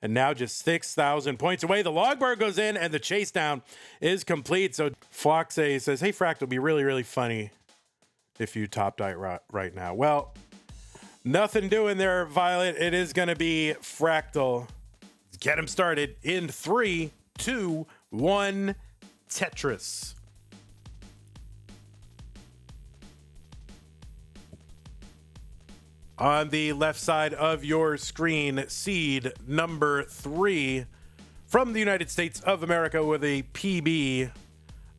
And now just 6,000 points away. The log bar goes in and the chase down is complete. So Floxe says, hey, Fractal, it'd be really, really funny if you top diet right now. Well, nothing doing there, Violet. It is going to be Fractal. Get him started in 3, 2, 1, Tetris. On the left side of your screen, seed number 3 from the United States of America with a PB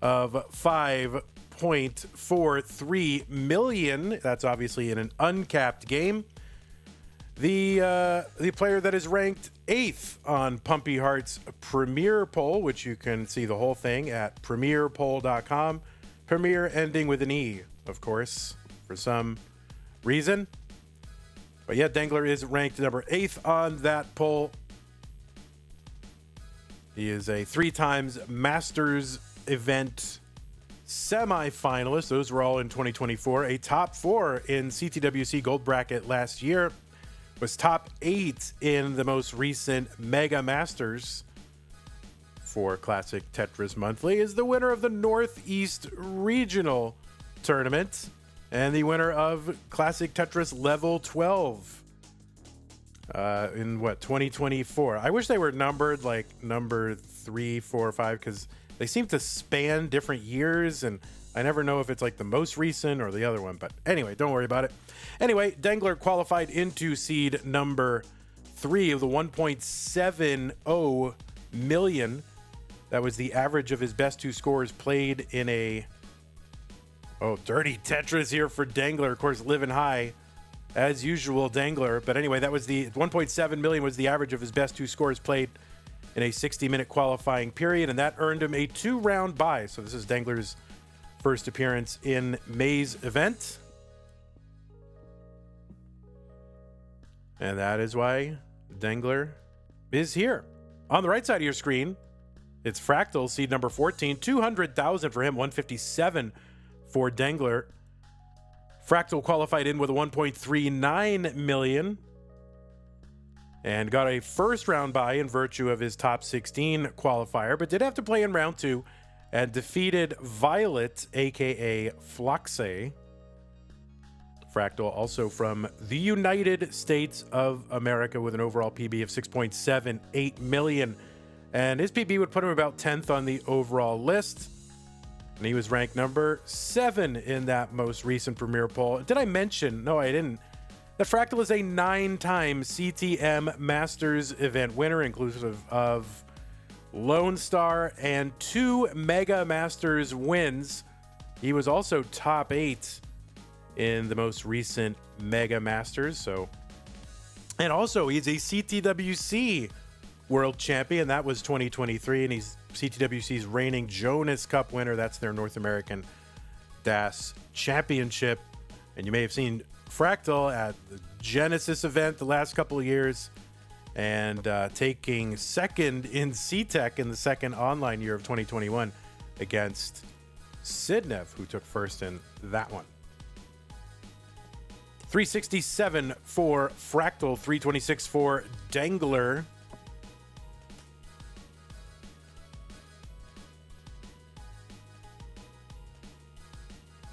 of 5.43 million. That's obviously in an uncapped game. The player that is ranked 8th on Pumpy Heart's Premier poll, which you can see the whole thing at premierpoll.com. Premier ending with an E, of course, for some reason. But yeah, Dengler is ranked number 8th on that poll. He is a 3-times Masters event semi-finalist. Those were all in 2024. A top 4 in CTWC Gold Bracket last year. Was top 8 in the most recent Mega Masters for Classic Tetris Monthly. Is the winner of the Northeast Regional Tournament. And the winner of Classic Tetris Level 12 in 2024. I wish they were numbered like number 3, 4, 5 because they seem to span different years, and I never know if it's like the most recent or the other one. But anyway, don't worry about it. Anyway, Dengler qualified into seed number 3 of the 1.70 million. That was the average of his best 2 scores played in a... Oh, dirty Tetris here for Dengler. Of course, living high, as usual, Dengler. But anyway, that was the 1.7 million was the average of his best 2 scores played in a 60-minute qualifying period, and that earned him a 2-round bye. So this is Dengler's first appearance in May's event. And that is why Dengler is here. On the right side of your screen, it's Fractal, seed number 14. 200,000 for him, 157 for Dengler. Fractal qualified in with a 1.39 million and got a first round bye in virtue of his top 16 qualifier, but did have to play in round 2 and defeated Violet, aka Floxe. Fractal also from the United States of America with an overall PB of 6.78 million. And his PB would put him about 10th on the overall list. And he was ranked number 7 in that most recent Premier poll. Did I mention? No, I didn't. That Fractal is a 9-time CTM Masters event winner, inclusive of Lone Star and 2 Mega Masters wins. He was also top 8 in the most recent Mega Masters. And also he's a CTWC World Champion. That was 2023, and he's CTWC's reigning Jonas Cup winner. That's their North American DAS Championship. And you may have seen Fractal at the Genesis event the last couple of years and taking second in CTEC in the second online year of 2021 against Sidnev, who took first in that one. 367 for Fractal, 326 for Dengler.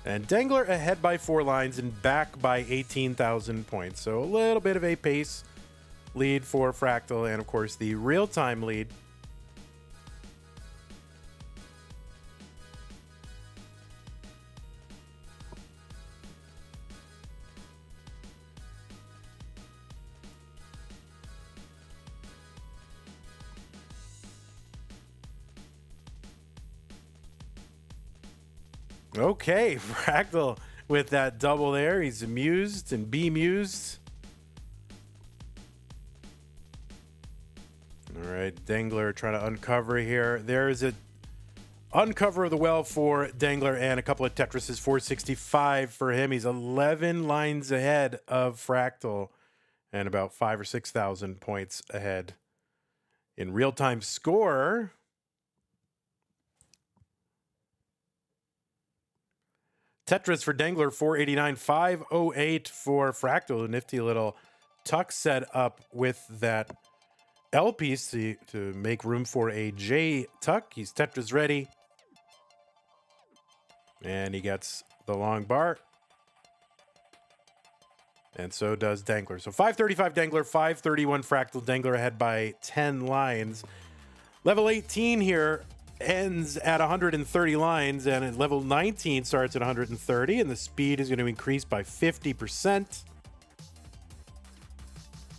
And Dengler ahead by 4 lines and back by 18,000 points. So a little bit of a pace lead for Fractal, and of course the real-time lead. Okay, Fractal with that double there. He's amused and bemused. All right, Dengler trying to uncover here. There's a uncover of the well for Dengler and a couple of Tetrises. 465 for him. He's 11 lines ahead of Fractal and about 5,000 or 6,000 points ahead in real-time score. Tetris for Dengler, 489, 508 for Fractal. A nifty little tuck set up with that L piece to make room for a J tuck. He's Tetris ready. And he gets the long bar. And so does Dengler. So 535 Dengler, 531 Fractal. Dengler ahead by 10 lines. Level 18 here ends at 130 lines, and at level 19 starts at 130, and the speed is going to increase by 50%.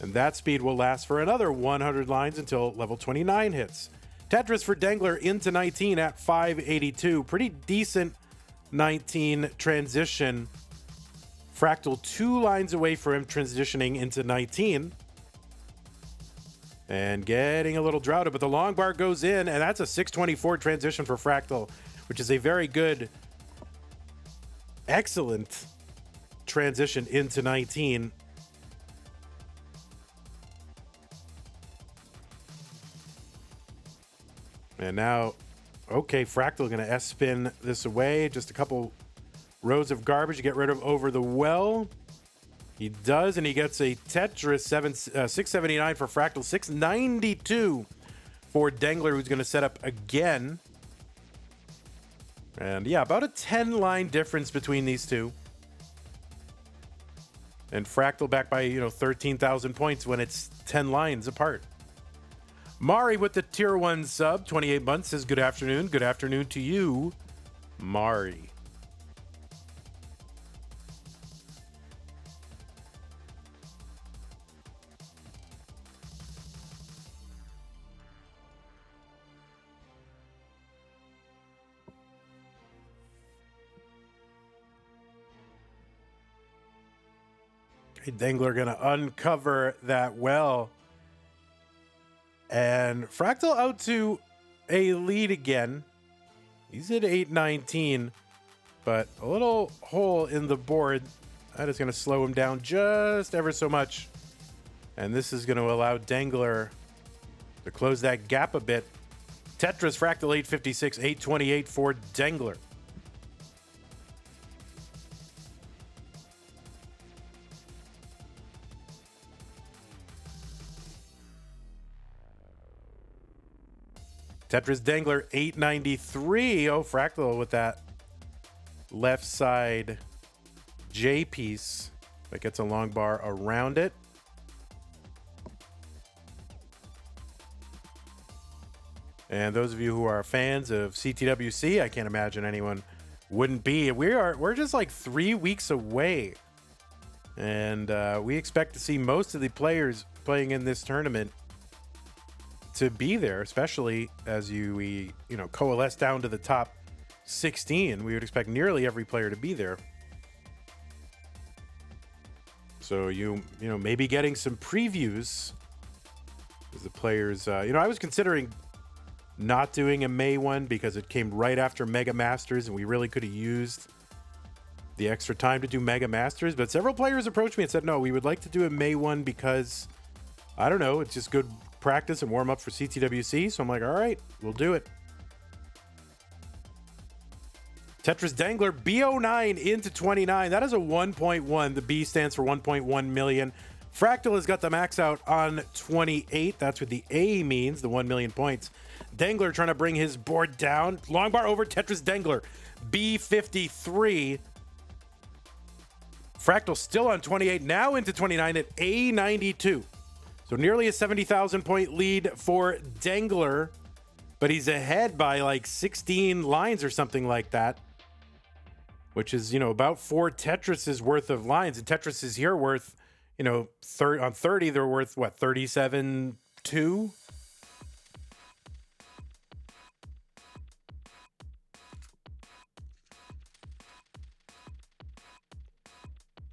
And that speed will last for another 100 lines until level 29 hits. Tetris for Dengler into 19 at 582. Pretty decent 19 transition. Fractal 2 lines away for him transitioning into 19. And getting a little droughted, but the long bar goes in, and that's a 624 transition for Fractal, which is a very good, excellent transition into 19. And now, okay, Fractal going to S-spin this away. Just a couple rows of garbage to get rid of over the well. He does, and he gets a Tetris 679 for Fractal, 692 for Dengler, who's going to set up again. And yeah, about a 10-line difference between these two. And Fractal back by, 13,000 points when it's 10 lines apart. Mari with the tier 1 sub, 28 months, says good afternoon. Good afternoon to you, Mari. Dengler gonna uncover that well. And Fractal out to a lead again. He's at 819, but a little hole in the board. That is gonna slow him down just ever so much. And this is gonna allow Dengler to close that gap a bit. Tetris Fractal 856, 828 for Dengler. Tetris Dengler 893. Oh, Fractal with that left side J piece that gets a long bar around it. And those of you who are fans of CTWC, I can't imagine anyone wouldn't be. We're just like 3 weeks away. And we expect to see most of the players playing in this tournament to be there, especially as we coalesce down to the top 16. We would expect nearly every player to be there. So you maybe getting some previews as the players. I was considering not doing a May one because it came right after Mega Masters, and we really could have used the extra time to do Mega Masters. But several players approached me and said, no, we would like to do a May one because, I don't know, it's just good practice and warm up for CTWC. So I'm like, all right, we'll do it. Tetris Dengler B09 into 29. That is a 1.1. The B stands for 1.1 million. Fractal has got the max out on 28. That's what the A means, the 1 million points. Dengler trying to bring his board down. Long bar over Tetris Dengler. B53. Fractal still on 28. Now into 29 at A92. So nearly a 70,000 point lead for Dengler, but he's ahead by like 16 lines or something like that, which is, about 4 Tetris's worth of lines. And Tetris is here worth, on 30, they're worth what, 37.2?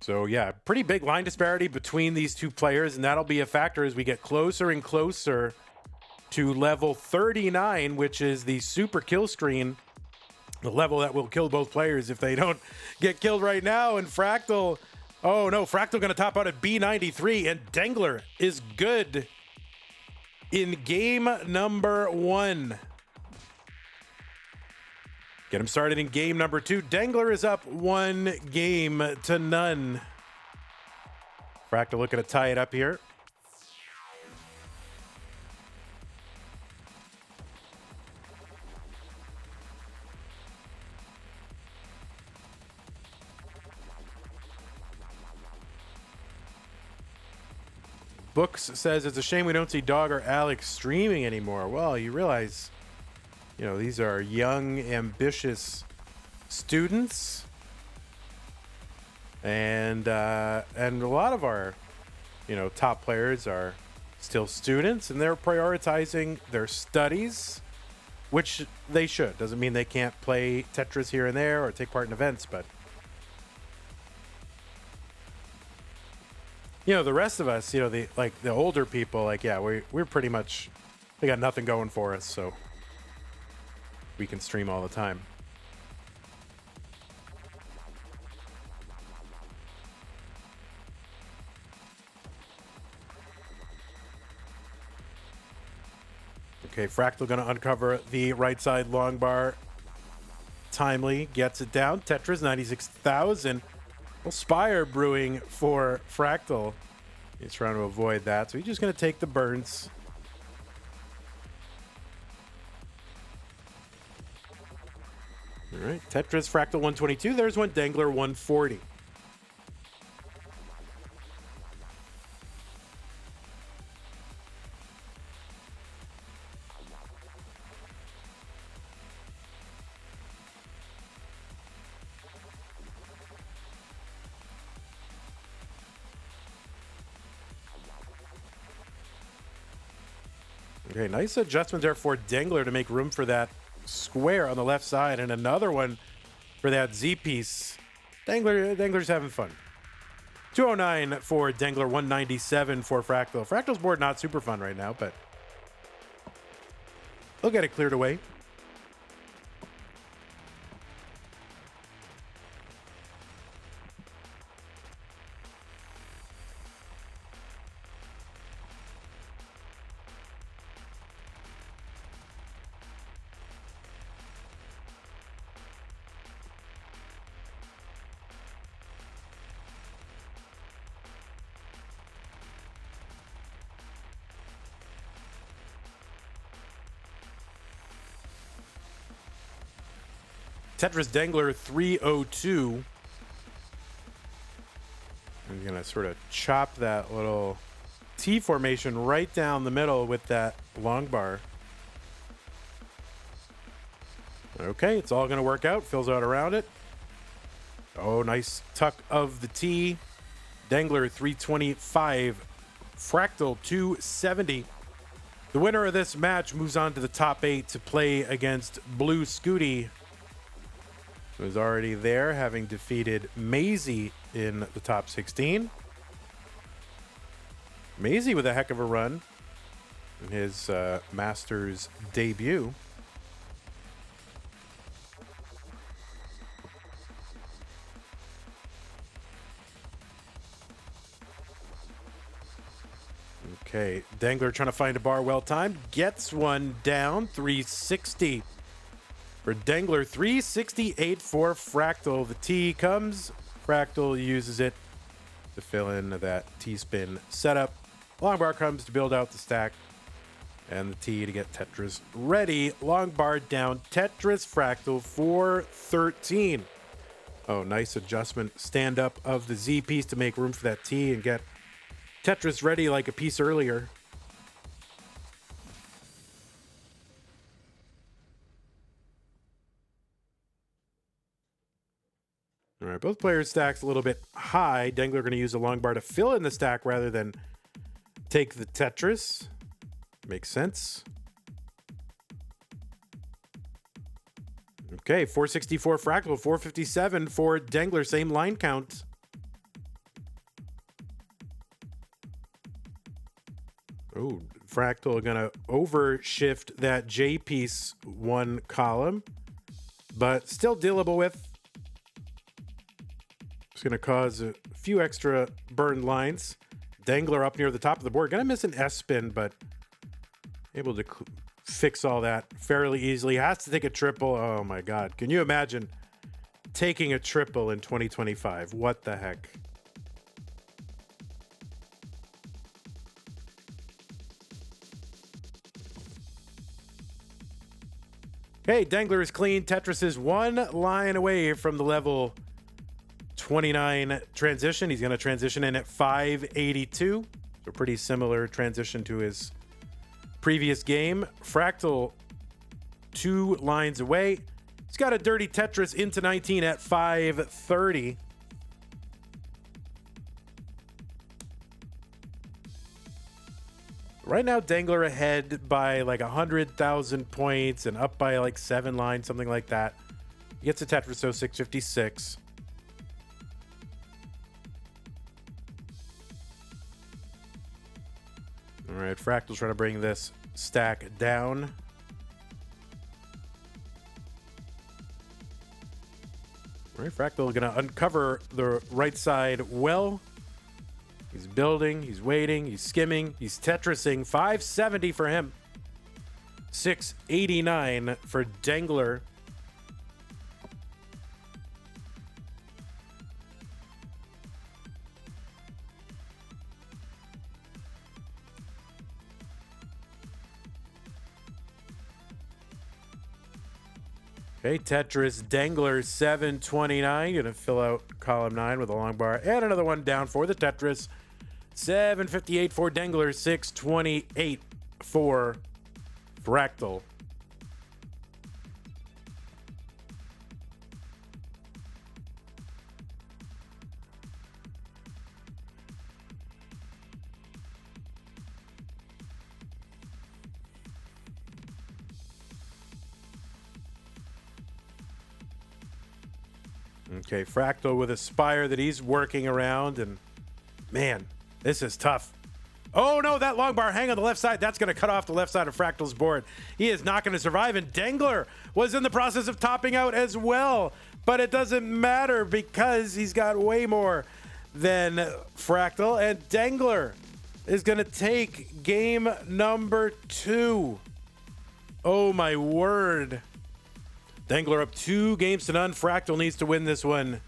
So yeah, pretty big line disparity between these two players, and that'll be a factor as we get closer and closer to level 39, which is the super kill screen, the level that will kill both players if they don't get killed right now. And Fractal, oh no, Fractal gonna top out at B93, and Dengler is good in game number 1. Get him started in game number 2. Dengler is up 1 game to none. Fractal looking to tie it up here. Books says it's a shame we don't see Dog or Alex streaming anymore. Well, you realize, you know, these are young, ambitious students, and a lot of our, you know, top players are still students, and they're prioritizing their studies, which they should. Doesn't mean they can't play Tetris here and there or take part in events, but you know, the rest of us, you know, the older people, like, yeah, we're pretty much, we got nothing going for us, so we can stream all the time. Okay, Fractal gonna uncover the right side long bar. Timely gets it down. Tetris 96,000. Well, Spire brewing for Fractal. He's trying to avoid that, so he's just gonna take the burns. All right, Tetris Fractal 122. There's one Dengler 140. Okay, nice adjustment there for Dengler to make room for that square on the left side, and another one for that Z piece. Dengler's having fun. 209 for Dengler, 197 for Fractal. Fractal's board not super fun right now, but they'll get it cleared away. Tetris Dengler 302. I'm going to sort of chop that little T formation right down the middle with that long bar. Okay, it's all going to work out. Fills out around it. Oh, nice tuck of the T. Dengler 325. Fractal 270. The winner of this match moves on to the top 8 to play against Blue Scooty, who's already there, having defeated Maisie in the top 16. Maisie with a heck of a run in his Masters debut. Okay, Dengler trying to find a bar well timed. Gets one down, 360. For Dengler, 368 for Fractal. The T comes. Fractal uses it to fill in that T-spin setup. Long bar comes to build out the stack. And the T to get Tetris ready. Long bar down. Tetris Fractal 413. Oh, nice adjustment. Stand up of the Z piece to make room for that T and get Tetris ready like a piece earlier. All right, both players' stacks a little bit high. Dengler going to use a long bar to fill in the stack rather than take the Tetris. Makes sense. Okay, 464 Fractal, 457 for Dengler. Same line count. Oh, Fractal going to overshift that J piece one column, but still dealable with. It's going to cause a few extra burn lines. Dengler up near the top of the board. Going to miss an S spin, but able to fix all that fairly easily. Has to take a triple. Oh my God. Can you imagine taking a triple in 2025? What the heck? Okay, Dengler is clean. Tetris is one line away from the level 29 transition. He's going to transition in at 582. So pretty similar transition to his previous game. Fractal 2 lines away. He's got a dirty Tetris into 19 at 530. Right now, Dengler ahead by like 100,000 points and up by like 7 lines, something like that. He gets a Tetris, so 656. All right, Fractal's trying to bring this stack down. All right, Fractal going to uncover the right side well. He's building, he's waiting, he's skimming, he's Tetrising. 570 for him. 689 for Dengler. Okay, Tetris Dengler 729. Gonna fill out column 9 with a long bar. And another one down for the Tetris. 758 for Dengler, 628 for Fractal. Okay, Fractal with a spire that he's working around, and man, this is tough. Oh no, that long bar hang on the left side. That's going to cut off the left side of Fractal's board. He is not going to survive, and Dengler was in the process of topping out as well. But it doesn't matter because he's got way more than Fractal, and Dengler is going to take game number 2. Oh my word. Dengler up 2 games to none. Fractal needs to win this one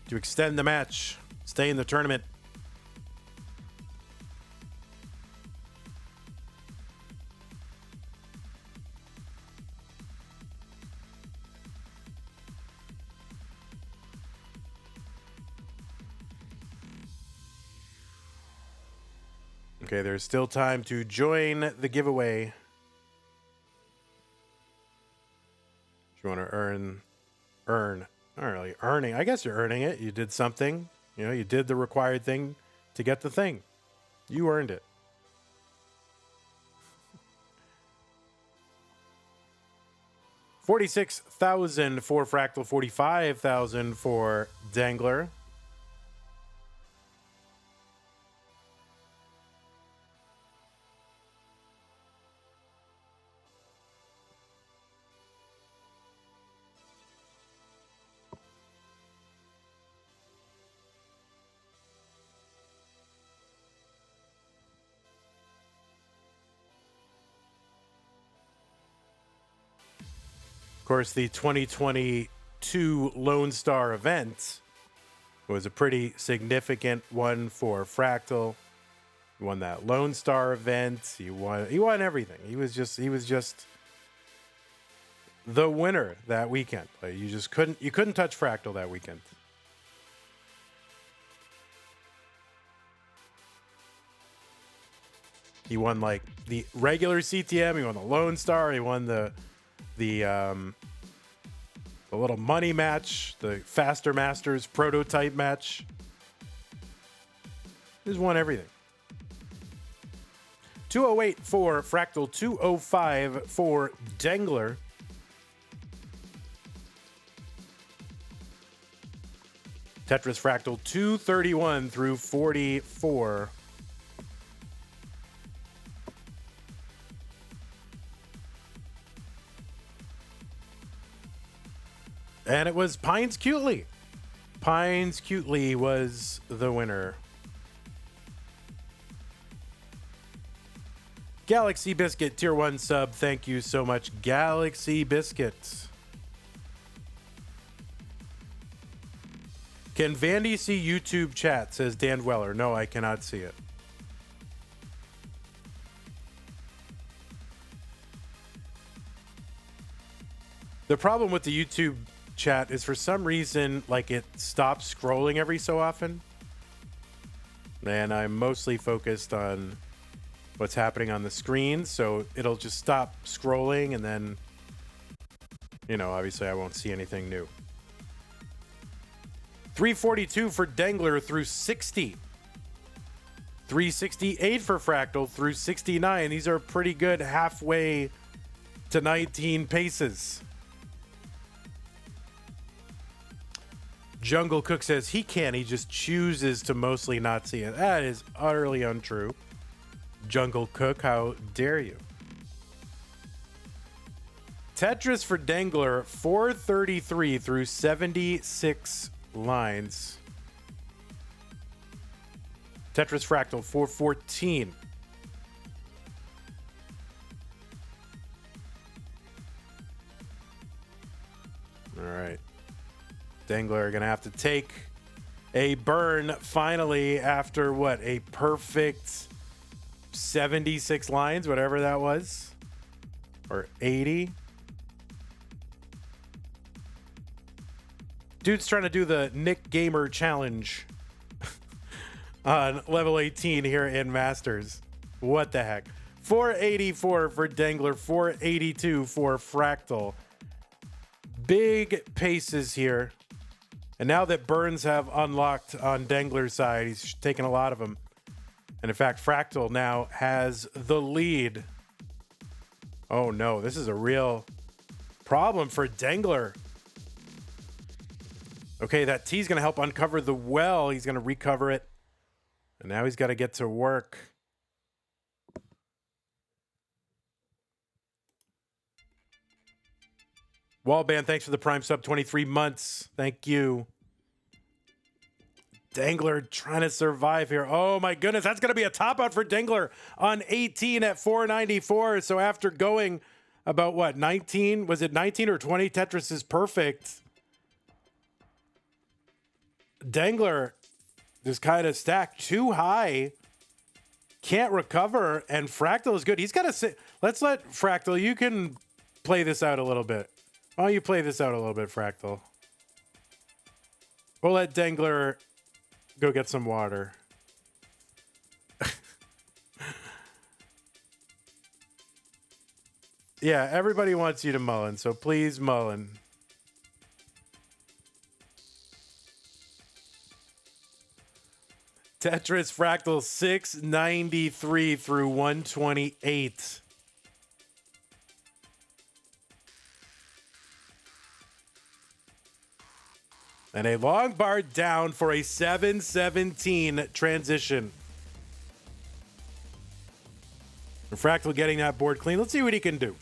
to extend the match, stay in the tournament. Okay, there's still time to join the giveaway. If you want to earn, not really earning. I guess you're earning it. You did something. You know, you did the required thing to get the thing. You earned it. $46,000 for Fractal, $45,000 for Dengler. Of course, the 2022 Lone Star event was a pretty significant one for Fractal. He won that Lone Star event. He won everything. He was just the winner that weekend. Like, you couldn't touch Fractal that weekend. He won like the regular CTM, he won the Lone Star, he won the little money match, the Faster Masters prototype match. He's won everything. 208 for Fractal, 205 for Dengler. Tetris Fractal 231 through 44. And it was Pines Cutely. Pines Cutely was the winner. Galaxy Biscuit, tier 1 sub. Thank you so much, Galaxy Biscuit. Can Vandy see YouTube chat, says Dan Weller. No, I cannot see it. The problem with the YouTube chat is for some reason, like, it stops scrolling every so often. And I'm mostly focused on what's happening on the screen, so it'll just stop scrolling, and then, you know, obviously I won't see anything new. 342 for Dengler through 60. 368 for Fractal through 69. These are pretty good halfway to 19 paces. Jungle Cook says he can. He just chooses to mostly not see it. That is utterly untrue. Jungle Cook, how dare you? Tetris for Dengler, 433 through 76 lines. Tetris Fractal, 414. All right. Dengler going to have to take a burn finally after what? A perfect 76 lines, whatever that was. Or 80. Dude's trying to do the Nick Gamer challenge on level 18 here in Masters. What the heck? 484 for Dengler, 482 for Fractal. Big paces here. And now that Burns have unlocked on Dengler's side, he's taken a lot of them. And in fact, Fractal now has the lead. Oh no, this is a real problem for Dengler. Okay, that T's going to help uncover the well. He's going to recover it. And now he's got to get to work. Wallband, thanks for the Prime sub, 23 months. Thank you. Dengler trying to survive here. Oh my goodness, that's going to be a top out for Dengler on 18 at 494. So after going about what, 19? Was it 19 or 20? Tetris is perfect. Dengler just kind of stacked too high. Can't recover, and Fractal is good. He's got to sit. Let's let Fractal, you can play this out a little bit. Why don't you play this out a little bit, Fractal? We'll let Dengler go get some water. Yeah, everybody wants you to mullen, so please mullen. Tetris Fractal 693 through 128. And a long bar down for a 717 transition. And Fractal getting that board clean. Let's see what he can do.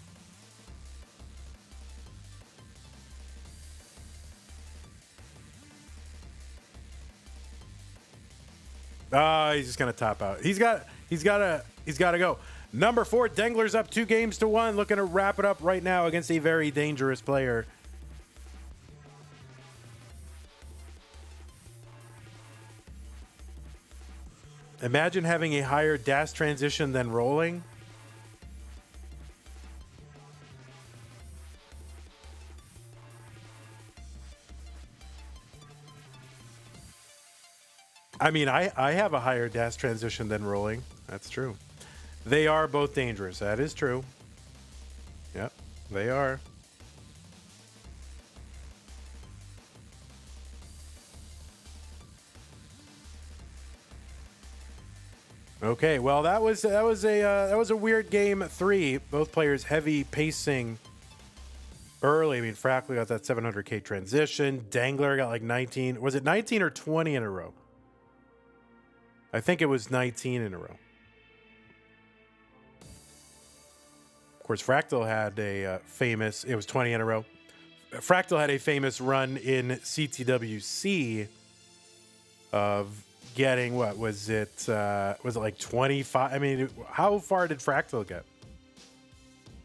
Oh, he's just gonna top out. He's gotta go. Number 4, Dengler's up 2-1, looking to wrap it up right now against a very dangerous player. Imagine having a higher dash transition than rolling. I mean, I have a higher dash transition than rolling. That's true. They are both dangerous. That is true. Yep, they are. Okay, well that was a weird game 3. Both players heavy pacing early. I mean, Fractal got that 700k transition. Dengler got like 19. Was it 19 or 20 in a row? I think it was 19 in a row. Of course, Fractal had a famous, it was 20 in a row. Fractal had a famous run in CTWC of getting, what was it like 25? I mean, how far did Fractal get?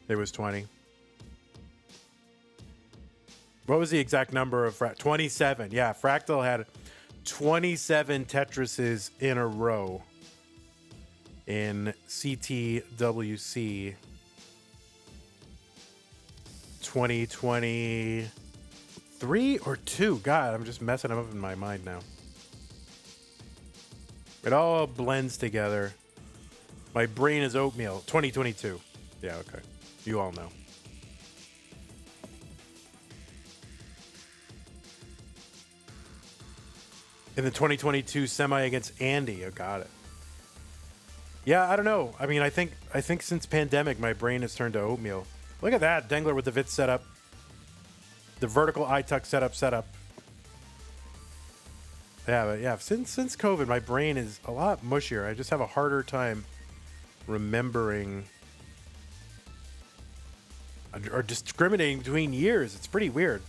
It was 20. What was the exact number of 27? Yeah, Fractal had 27 Tetrises in a row in CTWC 2023 or 2. God, I'm just messing them up in my mind now. It all blends together. My brain is oatmeal. 2022. Yeah, okay. You all know. In the 2022 semi against Andy. Oh, got it. Yeah, I don't know. I mean, I think since pandemic, my brain has turned to oatmeal. Look at that. Dengler with the VIT setup. The vertical iTuck setup. Yeah, but yeah, since COVID, my brain is a lot mushier. I just have a harder time remembering or discriminating between years. It's pretty weird.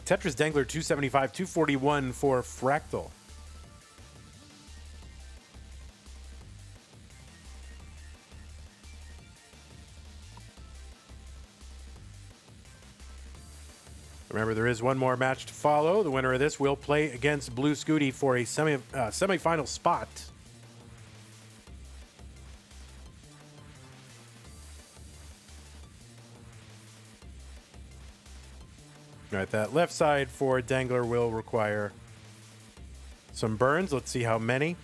Tetris Dengler 275, 241 for Fractal. Remember, there is one more match to follow. The winner of this will play against Blue Scooty for a semifinal spot. All right, that left side for Dengler will require some burns. Let's see how many.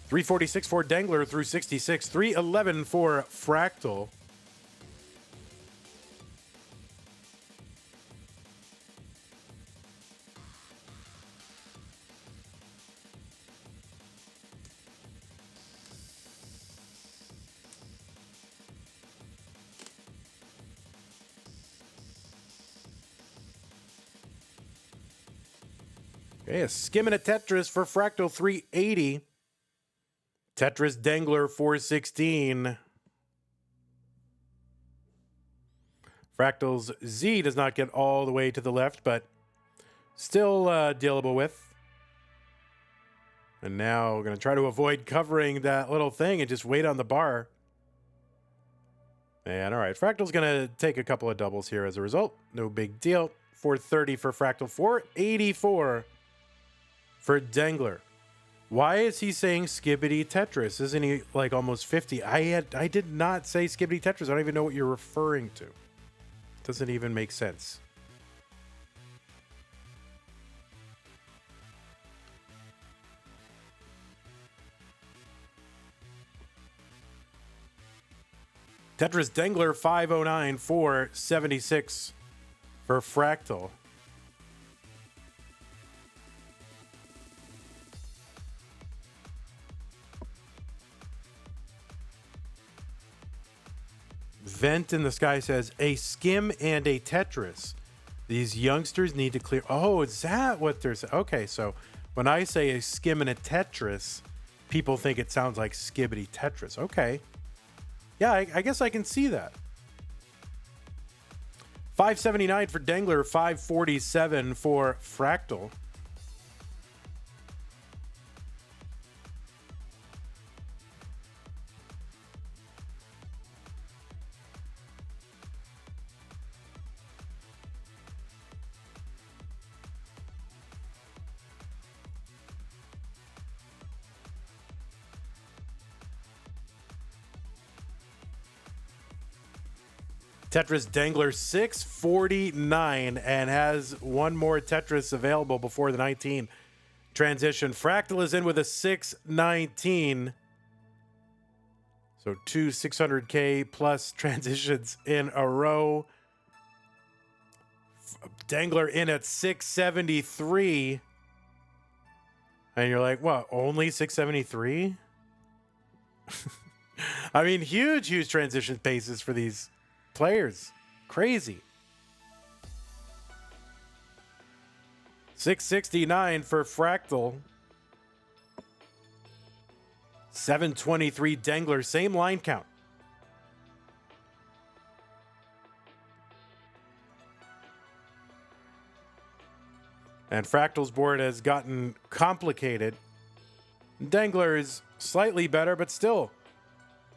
$346 for Dengler through 66. $311 for Fractal. Okay, a skimming a Tetris for Fractal 380. Tetris Dengler 416. Fractal's Z does not get all the way to the left, but still dealable with. And now we're going to try to avoid covering that little thing and just wait on the bar. And all right, Fractal's going to take a couple of doubles here as a result. No big deal. 430 for Fractal, 484 for Dengler. Why is he saying Skibbity Tetris? Isn't he like almost 50? I did not say Skibbity Tetris. I don't even know what you're referring to. Doesn't even make sense. Tetris Dengler 509, 476 for Fractal. Vent in the Sky says, a skim and a Tetris. These youngsters need to clear. Oh, is that what they're saying? Okay, so when I say a skim and a Tetris, people think it sounds like Skibbity Tetris. Okay. Yeah, I guess I can see that. 579 for Dengler, 547 for Fractal. Tetris Dengler 649 and has one more Tetris available before the 19 transition. Fractal is in with a 619. So two 600K plus transitions in a row. Dengler in at 673. And you're like, what, only 673? I mean, huge transition paces for these players. Crazy. 669 for Fractal. 723 Dengler. Same line count. And Fractal's board has gotten complicated. Dengler is slightly better, but still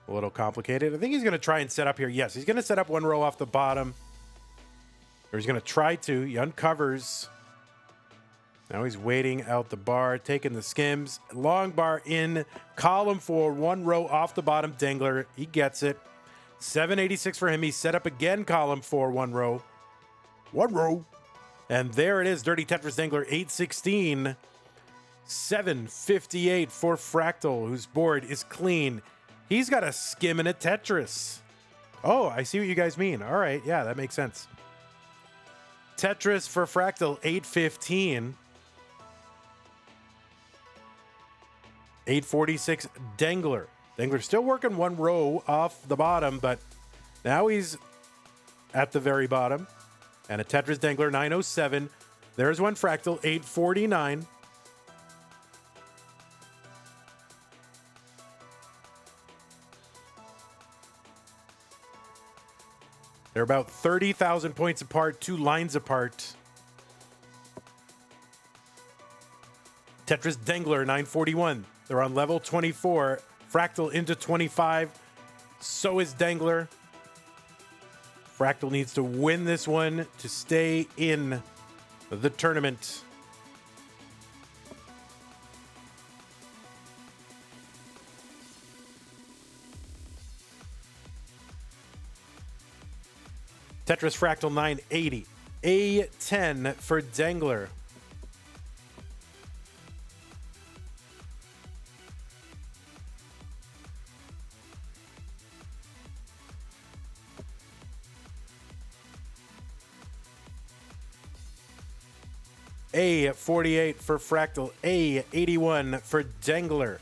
a little complicated. I think he's going to try and set up here. Yes, he's going to set up one row off the bottom. Or he's going to try to. He uncovers. Now he's waiting out the bar, taking the skims. Long bar in, column 4, 1 row off the bottom. Dengler, he gets it. 786 for him. He's set up again, column 4, 1 row. 1 row. And there it is, Dirty Tetris Dengler, 816. 758 for Fractal, whose board is clean. He's got a skim and a Tetris. Oh, I see what you guys mean. All right, yeah, that makes sense. Tetris for Fractal, 815. 846 Dengler. Dengler's still working 1 row off the bottom, but now he's at the very bottom. And a Tetris Dengler, 907. There's one Fractal, 849. They're about 30,000 points apart, 2 lines apart. Tetris Dengler, 941. They're on level 24. Fractal into 25. So is Dengler. Fractal needs to win this one to stay in the tournament. Tetris Fractal 980. A10 for Dengler. A48 for Fractal. A81 for Dengler.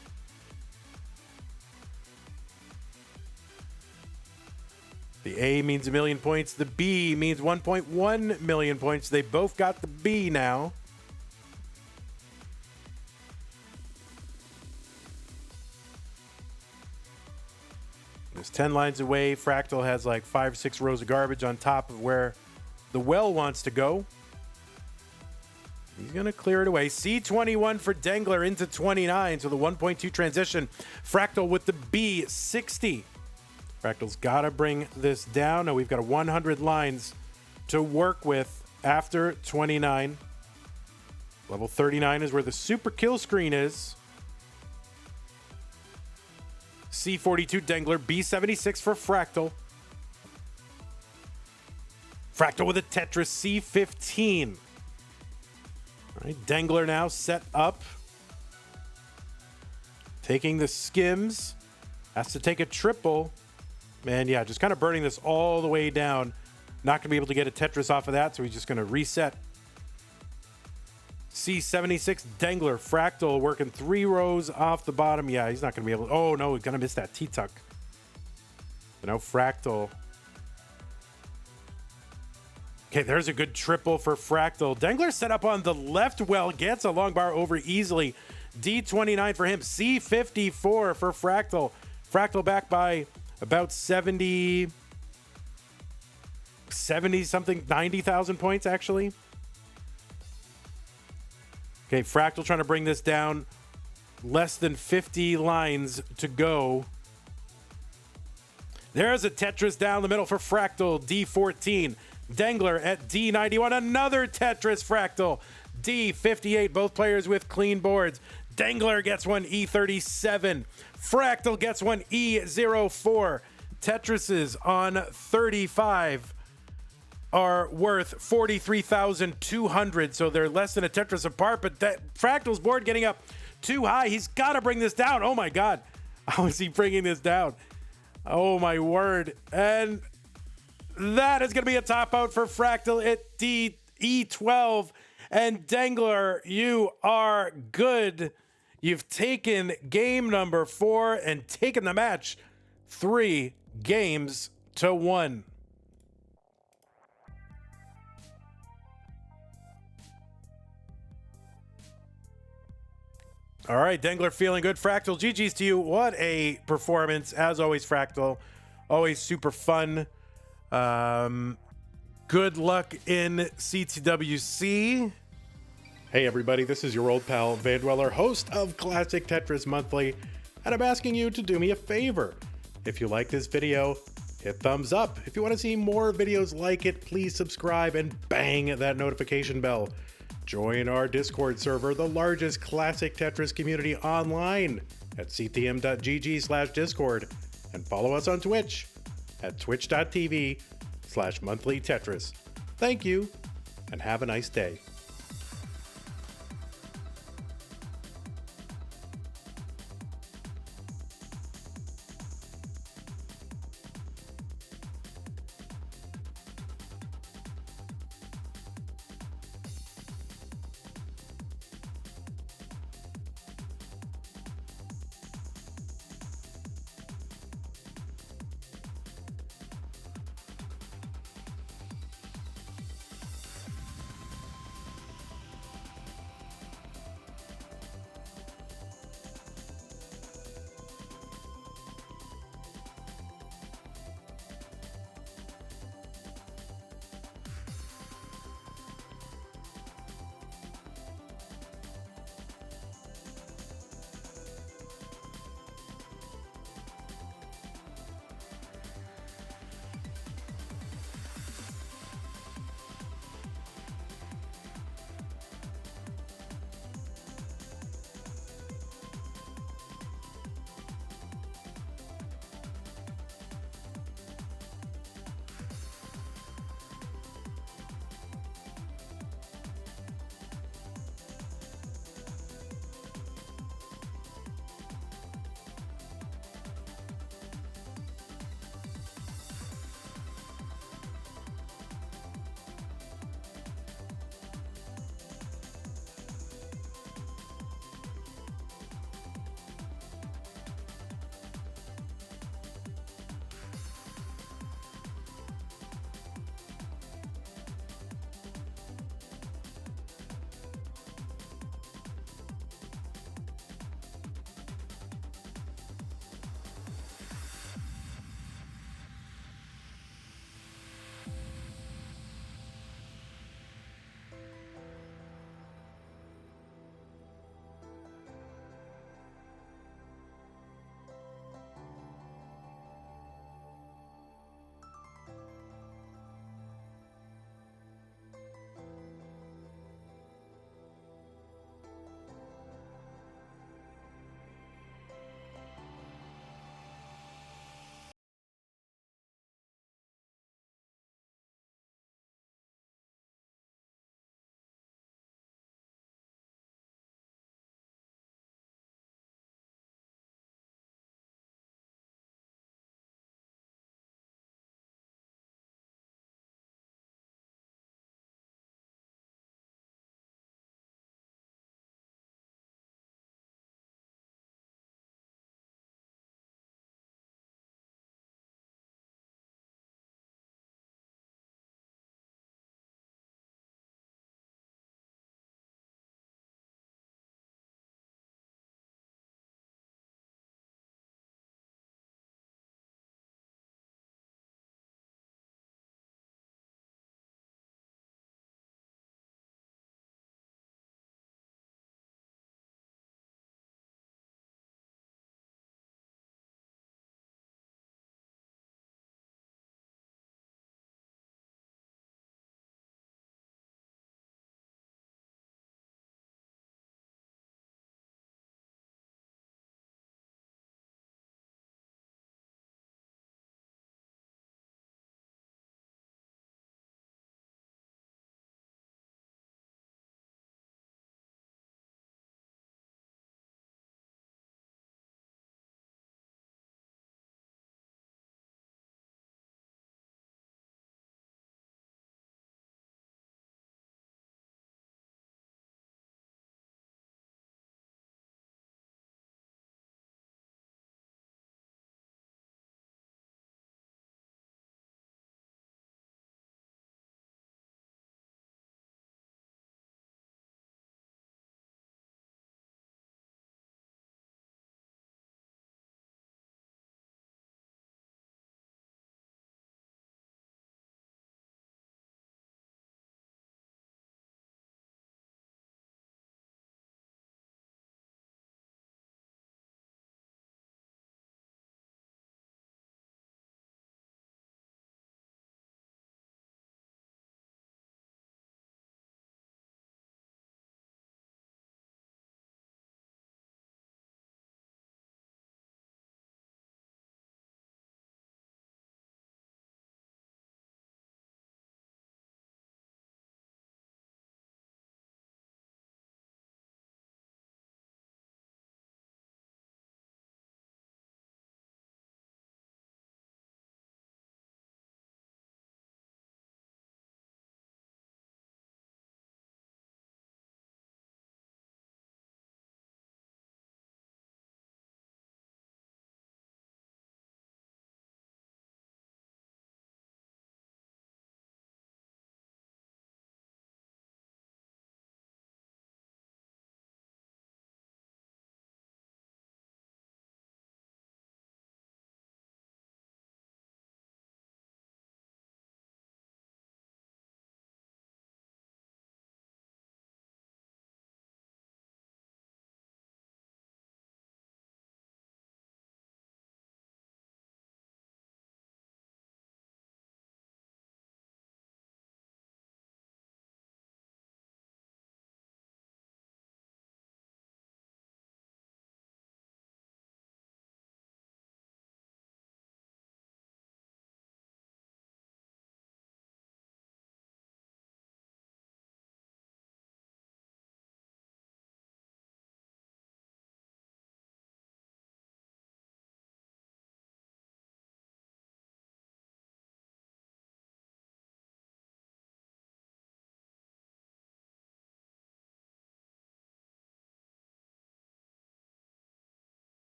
The A means 1 million points. The B means 1.1 million points. They both got the B now. There's 10 lines away. Fractal has like 5 or 6 rows of garbage on top of where the well wants to go. He's going to clear it away. C21 for Dengler into 29. So the 1.2 transition. Fractal with the B60. Fractal's got to bring this down. Now we've got 100 lines to work with after 29. Level 39 is where the super kill screen is. C42 Dengler, B76 for Fractal. Fractal with a Tetris, C15. All right, Dengler now set up. Taking the skims. Has to take a triple. Man, yeah, just kind of burning this all the way down. Not going to be able to get a Tetris off of that, so he's just going to reset. C76 Dengler, Fractal working 3 rows off the bottom. Yeah, he's not going to be able to. Oh, no, he's going to miss that T-tuck. You know, Fractal. Okay, there's a good triple for Fractal. Dengler set up on the left well, gets a long bar over easily. D29 for him. C54 for Fractal. Fractal back by about 70 something, 90,000 points actually. Okay, Fractal trying to bring this down. Less than 50 lines to go. There's a Tetris down the middle for Fractal, D14. Dengler at D91, another Tetris Fractal, D58, both players with clean boards. Dengler gets one, E37. Fractal gets one, E04. Tetrises on 35 are worth 43,200, so they're less than a Tetris apart, but that Fractal's board getting up too high. He's got to bring this down. Oh my God. How is he bringing this down? Oh my word. And that is going to be a top out for Fractal at E12. And Dengler, you are good. You've taken game number 4 and taken the match 3 games to 1. All right, Dengler feeling good. Fractal, GG's to you. What a performance. As always, Fractal. Always super fun. Good luck in CTWC. Hey everybody, this is your old pal Vandweller, host of Classic Tetris Monthly, and I'm asking you to do me a favor. If you like this video, hit thumbs up. If you want to see more videos like it, please subscribe and bang that notification bell. Join our Discord server, the largest classic Tetris community online, at ctm.gg/discord, and follow us on Twitch at twitch.tv/monthlytetris. Thank you, and have a nice day.